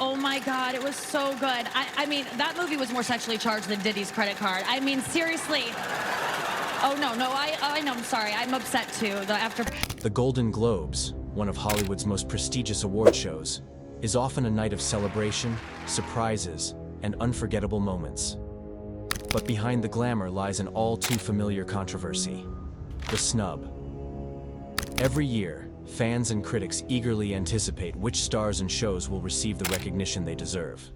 Oh my God, it was so good. I mean, that movie was more sexually charged than Diddy's credit card. I mean, seriously. Oh, no, I know, I'm sorry. I'm upset too. The Golden Globes, one of Hollywood's most prestigious award shows, is often a night of celebration, surprises, and unforgettable moments. But behind the glamour lies an all-too-familiar controversy: the snub. Every year, fans and critics eagerly anticipate which stars and shows will receive the recognition they deserve.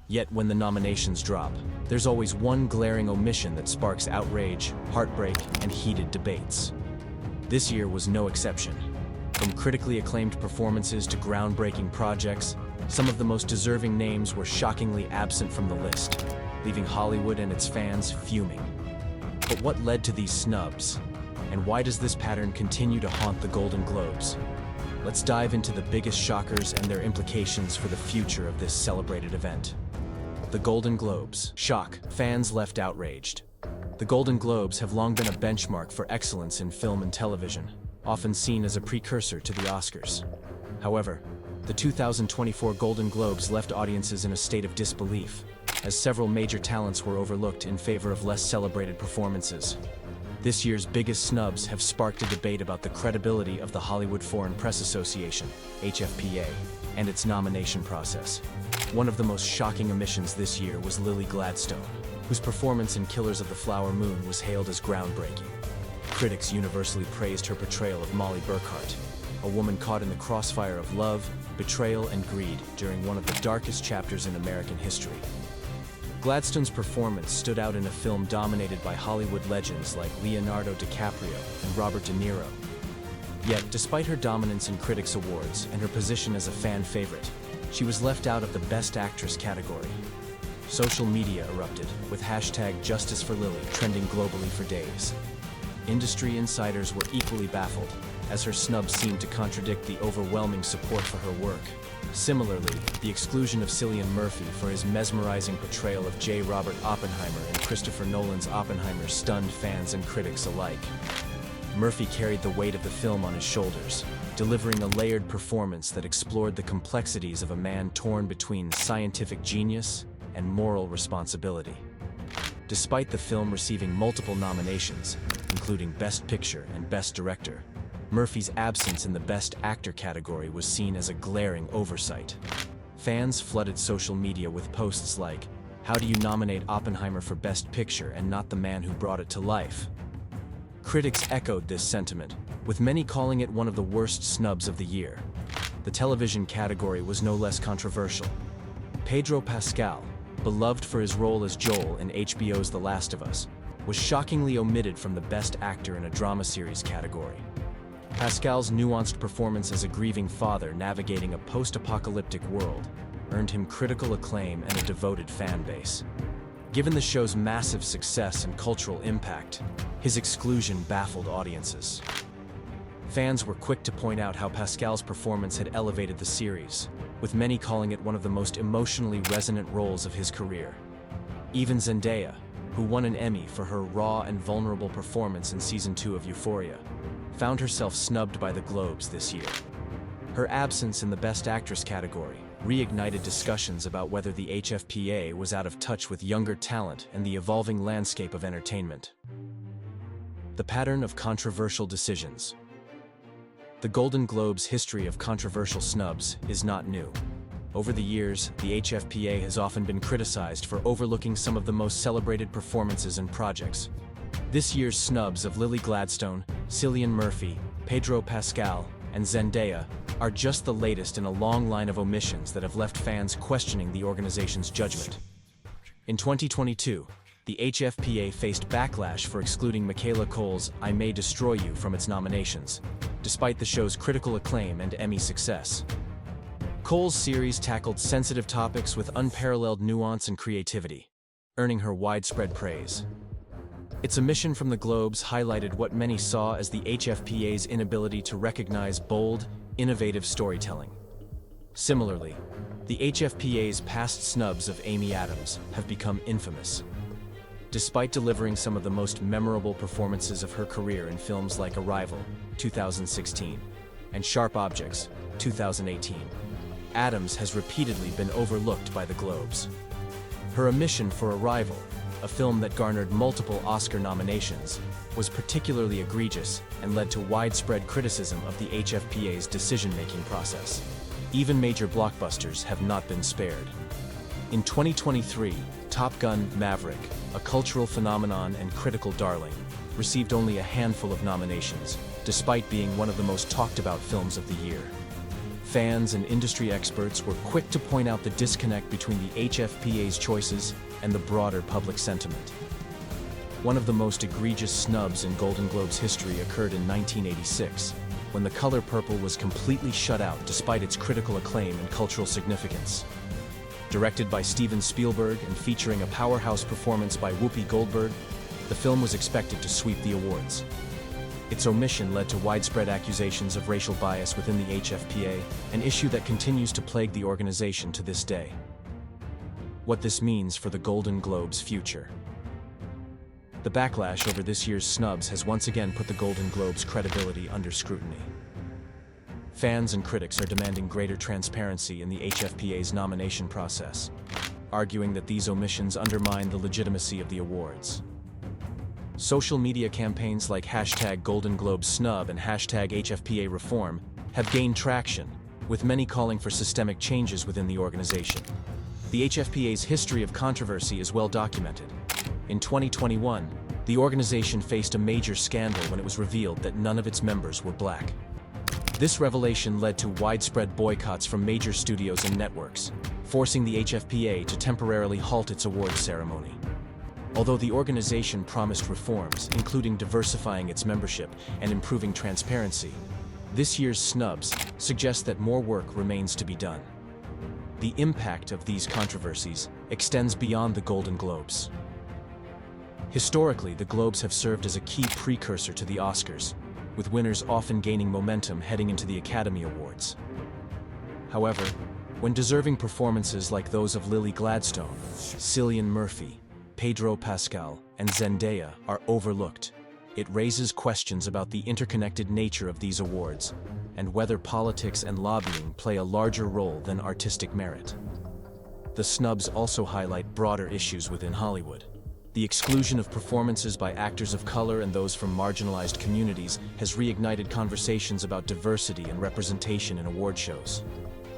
Yet when the nominations drop, there's always one glaring omission that sparks outrage, heartbreak, and heated debates. This year was no exception. From critically acclaimed performances to groundbreaking projects, some of the most deserving names were shockingly absent from the list, leaving Hollywood and its fans fuming. But what led to these snubs? And why does this pattern continue to haunt the Golden Globes? Let's dive into the biggest shockers and their implications for the future of this celebrated event. The Golden Globes. Shock. Fans left outraged. The Golden Globes have long been a benchmark for excellence in film and television, often seen as a precursor to the Oscars. However, the 2024 Golden Globes left audiences in a state of disbelief, as several major talents were overlooked in favor of less celebrated performances. This year's biggest snubs have sparked a debate about the credibility of the Hollywood Foreign Press Association, HFPA, and its nomination process. One of the most shocking omissions this year was Lily Gladstone, whose performance in Killers of the Flower Moon was hailed as groundbreaking. Critics universally praised her portrayal of Molly Burkhart, a woman caught in the crossfire of love, betrayal, and greed during one of the darkest chapters in American history. Gladstone's performance stood out in a film dominated by Hollywood legends like Leonardo DiCaprio and Robert De Niro. Yet, despite her dominance in critics' awards and her position as a fan favorite, she was left out of the Best Actress category. Social media erupted, with #JusticeForLily trending globally for days. Industry insiders were equally baffled, as her snub seemed to contradict the overwhelming support for her work. Similarly, the exclusion of Cillian Murphy for his mesmerizing portrayal of J. Robert Oppenheimer in Christopher Nolan's Oppenheimer stunned fans and critics alike. Murphy carried the weight of the film on his shoulders, delivering a layered performance that explored the complexities of a man torn between scientific genius and moral responsibility. Despite the film receiving multiple nominations, including Best Picture and Best Director, Murphy's absence in the Best Actor category was seen as a glaring oversight. Fans flooded social media with posts like, "How do you nominate Oppenheimer for Best Picture and not the man who brought it to life?" Critics echoed this sentiment, with many calling it one of the worst snubs of the year. The television category was no less controversial. Pedro Pascal, beloved for his role as Joel in HBO's The Last of Us, was shockingly omitted from the Best Actor in a Drama Series category. Pascal's nuanced performance as a grieving father navigating a post-apocalyptic world earned him critical acclaim and a devoted fan base. Given the show's massive success and cultural impact, his exclusion baffled audiences. Fans were quick to point out how Pascal's performance had elevated the series, with many calling it one of the most emotionally resonant roles of his career. Even Zendaya, who won an Emmy for her raw and vulnerable performance in Season 2 of Euphoria, found herself snubbed by the Globes this year. Her absence in the Best Actress category reignited discussions about whether the HFPA was out of touch with younger talent and the evolving landscape of entertainment. The pattern of controversial decisions. The Golden Globes' history of controversial snubs is not new. Over the years, the HFPA has often been criticized for overlooking some of the most celebrated performances and projects. This year's snubs of Lily Gladstone, Cillian Murphy, Pedro Pascal, and Zendaya are just the latest in a long line of omissions that have left fans questioning the organization's judgment. In 2022, the HFPA faced backlash for excluding Michaela Coel's I May Destroy You from its nominations, despite the show's critical acclaim and Emmy success. Coel's series tackled sensitive topics with unparalleled nuance and creativity, earning her widespread praise. Its omission from the Globes highlighted what many saw as the HFPA's inability to recognize bold, innovative storytelling. Similarly, the HFPA's past snubs of Amy Adams have become infamous. Despite delivering some of the most memorable performances of her career in films like Arrival, 2016, and Sharp Objects, 2018, Addams has repeatedly been overlooked by the Globes. Her omission for Arrival, a film that garnered multiple Oscar nominations, was particularly egregious and led to widespread criticism of the HFPA's decision-making process. Even major blockbusters have not been spared. In 2023, Top Gun: Maverick, a cultural phenomenon and critical darling, received only a handful of nominations, despite being one of the most talked-about films of the year. Fans and industry experts were quick to point out the disconnect between the HFPA's choices and the broader public sentiment. One of the most egregious snubs in Golden Globes history occurred in 1986, when The Color Purple was completely shut out despite its critical acclaim and cultural significance. Directed by Steven Spielberg and featuring a powerhouse performance by Whoopi Goldberg, the film was expected to sweep the awards. Its omission led to widespread accusations of racial bias within the HFPA, an issue that continues to plague the organization to this day. What this means for the Golden Globes' future. The backlash over this year's snubs has once again put the Golden Globes' credibility under scrutiny. Fans and critics are demanding greater transparency in the HFPA's nomination process, arguing that these omissions undermine the legitimacy of the awards. Social media campaigns like #GoldenGlobesSnub and #HFPAReform have gained traction, with many calling for systemic changes within the organization. The HFPA's history of controversy is well documented. In 2021, the organization faced a major scandal when it was revealed that none of its members were black. This revelation led to widespread boycotts from major studios and networks, forcing the HFPA to temporarily halt its awards ceremony. Although the organization promised reforms, including diversifying its membership and improving transparency, this year's snubs suggest that more work remains to be done. The impact of these controversies extends beyond the Golden Globes. Historically, the Globes have served as a key precursor to the Oscars, with winners often gaining momentum heading into the Academy Awards. However, when deserving performances like those of Lily Gladstone, Cillian Murphy, Pedro Pascal, and Zendaya are overlooked, it raises questions about the interconnected nature of these awards and whether politics and lobbying play a larger role than artistic merit. The snubs also highlight broader issues within Hollywood. The exclusion of performances by actors of color and those from marginalized communities has reignited conversations about diversity and representation in award shows.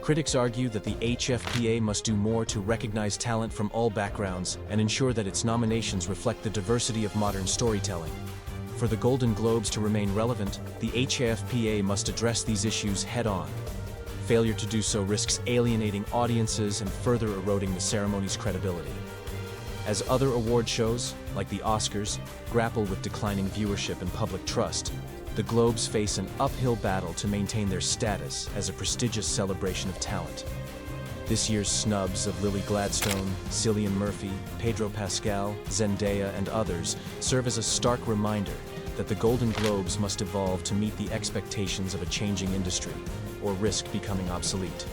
Critics argue that the HFPA must do more to recognize talent from all backgrounds and ensure that its nominations reflect the diversity of modern storytelling. For the Golden Globes to remain relevant, the HFPA must address these issues head-on. Failure to do so risks alienating audiences and further eroding the ceremony's credibility. As other award shows, like the Oscars, grapple with declining viewership and public trust, the Globes face an uphill battle to maintain their status as a prestigious celebration of talent. This year's snubs of Lily Gladstone, Cillian Murphy, Pedro Pascal, Zendaya, and others serve as a stark reminder that the Golden Globes must evolve to meet the expectations of a changing industry, or risk becoming obsolete.